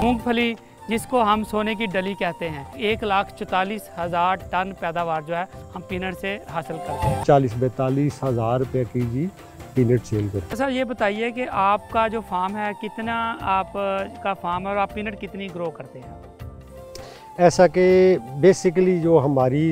मूंगफली जिसको हम सोने की डली कहते हैं, 1,44,000 टन पैदावार जो है हम पीनट से हासिल करते हैं। 40-42 हज़ार रुपये की जी पीनट सेल करते हैं। सर ये बताइए कि आपका जो फार्म है कितना आपका फार्म है और आप पीनट कितनी ग्रो करते हैं? ऐसा कि बेसिकली जो हमारी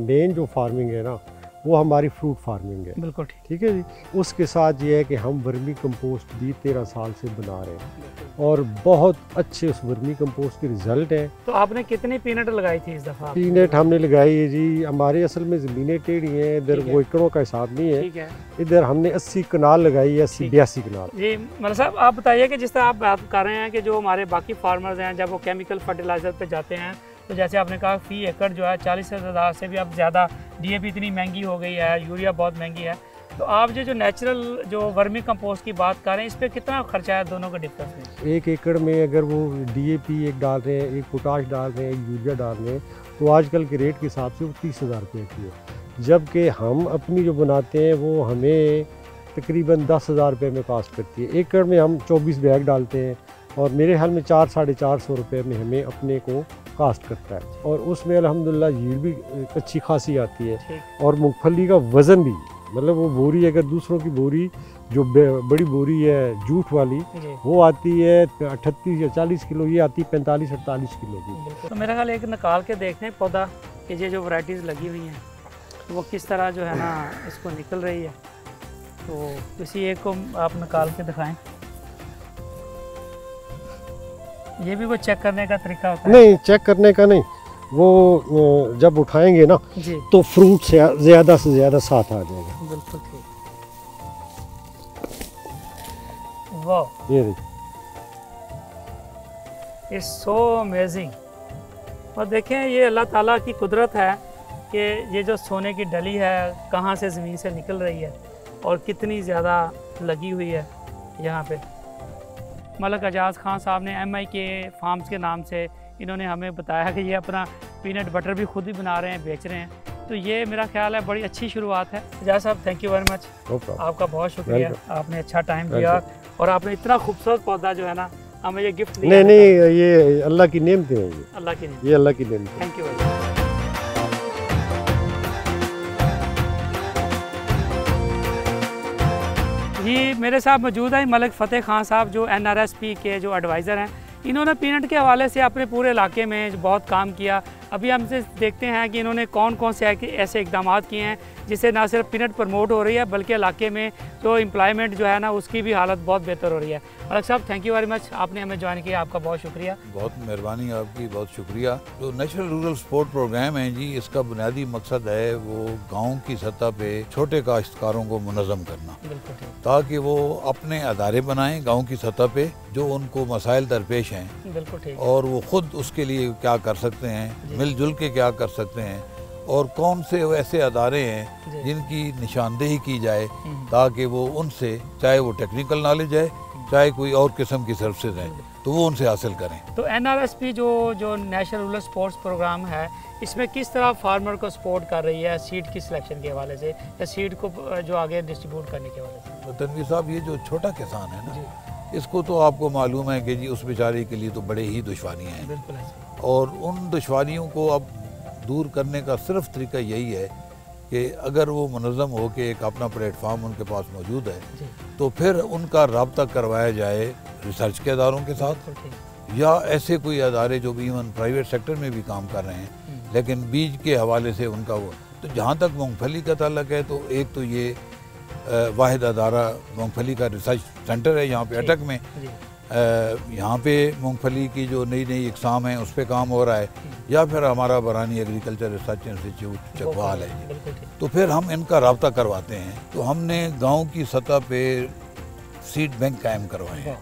मेन जो फार्मिंग है ना, वो हमारी फ्रूट फार्मिंग है। बिल्कुल ठीक है जी। उसके साथ ये है कि हम वर्मी कंपोस्ट भी 13 साल से बना रहे हैं और बहुत अच्छे उस वर्मी कंपोस्ट के रिजल्ट हैं। तो आपने कितनी पीनट लगाई थी इस दफ़ा? पीनट हमने लगाई है जी, हमारे असल में ज़मीनें टेढ़ी हैं, इधर वो एकड़ों का हिसाब नहीं है। इधर हमने 80 कनाल लगाई है, 82 कनाल। जी मतलब साहब आप बताइए कि जिस तरह आप बात कर रहे हैं कि जो हमारे बाकी फार्मर्स हैं जब वो केमिकल फर्टिलाइज़र पे जाते हैं, तो जैसे आपने कहा फी एकड़ जो है 40,000 से भी अब ज़्यादा, डीएपी इतनी महंगी हो गई है, यूरिया बहुत महंगी है, तो आप जो नेचुरल जो वर्मी कंपोस्ट की बात कर रहे हैं, इस पर कितना खर्चा है दोनों का डिफरेंस में? 1 एकड़ में अगर वो डीएपी एक डाल रहे हैं, एक पोटाश डाल रहे हैं, एक यूरिया डाल रहे हैं, तो आजकल के रेट के हिसाब से वो 30,000 रुपये की है। जबकि हम अपनी जो बनाते हैं वो हमें तकरीबन 10,000 रुपये में कास्ट करती है। एकड़ में हम 24 बैग डालते हैं और मेरे हाल में 400-450 रुपये में हमें अपने को कास्ट करता है और उसमें अल्हम्दुलिल्लाह यील्ड भी अच्छी खासी आती है और मूंगफली का वज़न भी, मतलब वो बोरी अगर दूसरों की बोरी जो बड़ी बोरी है जूट वाली, वो आती है 38 या 40 किलो, ये आती है 45-48 किलो की। तो मेरा ख्याल एक निकाल के देखते हैं पौधा कि ये जो वैरायटीज़ लगी हुई हैं वो किस तरह जो है ना इसको निकल रही है, तो किसी एक को आप निकाल के दिखाएं। ये भी वो चेक करने का तरीका होता है? नहीं, चेक करने का नहीं, वो जब उठाएंगे ना तो फ्रूट से ज़्यादा साथ आ जाएगा। बिल्कुल ठीक। वाह, ये देखिए, इट्स सो अमेजिंग। और देखें ये अल्लाह ताला की कुदरत है कि ये जो सोने की डली है कहाँ से ज़मीन से निकल रही है और कितनी ज़्यादा लगी हुई है यहाँ पे। मलक एजाज़ खान साहब ने MI के फार्म्स के नाम से इन्होंने हमें बताया कि ये अपना पीनट बटर भी खुद ही बना रहे हैं, बेच रहे हैं, तो ये मेरा ख्याल है बड़ी अच्छी शुरुआत है। एजाज़ साहब थैंक यू वेरी मच, आपका बहुत शुक्रिया, आपने अच्छा टाइम दिया और आपने इतना खूबसूरत पौधा जो है ना हमें ये गिफ्ट दिया। नहीं, ये अल्लाह की नेमतें हैं, अल्लाह की नेमतें, ये अल्लाह की नेमतें। Thank you very much. जी मेरे साथ मौजूद है मलिक फ़तेह खान साहब जो NRSP के जो एडवाइज़र हैं। इन्होंने पीनट के हवाले से अपने पूरे इलाके में बहुत काम किया। अभी हमसे देखते हैं कि इन्होंने कौन कौन से ऐसे इकदाम किए हैं जिससे ना सिर्फ पीनट प्रमोट हो रही है बल्कि इलाके में जो एम्प्लॉयमेंट जो है ना उसकी भी हालत बहुत बेहतर हो रही है। मलिक साहब थैंक यू वेरी मच, आपने हमें ज्वाइन किया, आपका बहुत शुक्रिया। बहुत मेहरबानी आपकी, बहुत शुक्रिया। जो नेशनल रूरल सपोर्ट प्रोग्राम है जी, इसका बुनियादी मकसद है वो गाँव की सतह पे छोटे काश्तकारों को मुनज़्ज़म करना, ताकि वो अपने अदारे बनाएं गाँव की सतह पे जो उनको मसाइल दरपेश हैं और वो खुद उसके लिए क्या कर सकते हैं, मिलजुल के क्या कर सकते हैं और कौन से ऐसे अदारे हैं जिनकी निशानदेही की जाए ताकि वो उनसे, चाहे वो टेक्निकल नॉलेज है चाहे कोई और किस्म की सर्विसेज है, तो वो उनसे हासिल करें। तो NRSP जो नेशनल रूरल स्पोर्ट्स प्रोग्राम है, इसमें किस तरह फार्मर को सपोर्ट कर रही है सीड की सिलेक्शन के हवाले से या सीड को जो आगे डिस्ट्रीब्यूट करने के हवाले से? तो तनवीर साहब, ये जो छोटा किसान है ना, इसको तो आपको मालूम है कि जी उस बेचारे के लिए तो बड़े ही दुश्वारियाँ हैं और उन दुश्वारियों को अब दूर करने का सिर्फ तरीका यही है कि अगर वो मुनज़्ज़म हो के एक अपना प्लेटफार्म उनके पास मौजूद है तो फिर उनका रब्ता करवाया जाए रिसर्च के अदारों के साथ या ऐसे कोई अदारे जो भी इवन प्राइवेट सेक्टर में भी काम कर रहे हैं लेकिन बीज के हवाले से उनका वो। तो जहाँ तक मूंगफली का ताल्लुक है तो एक तो ये वाहिद अदारा मूंगफली का रिसर्च सेंटर है यहाँ पे अटक में, यहाँ पे मूंगफली की जो नई नई इकसाम है उस पर काम हो रहा है, या फिर हमारा बरानी एग्रीकल्चर रिसर्च इंस्टीट्यूट चकवाल है, तो फिर हम इनका रब्ता करवाते हैं। तो हमने गांव की सतह पे सीड बैंक कायम करवाए हैं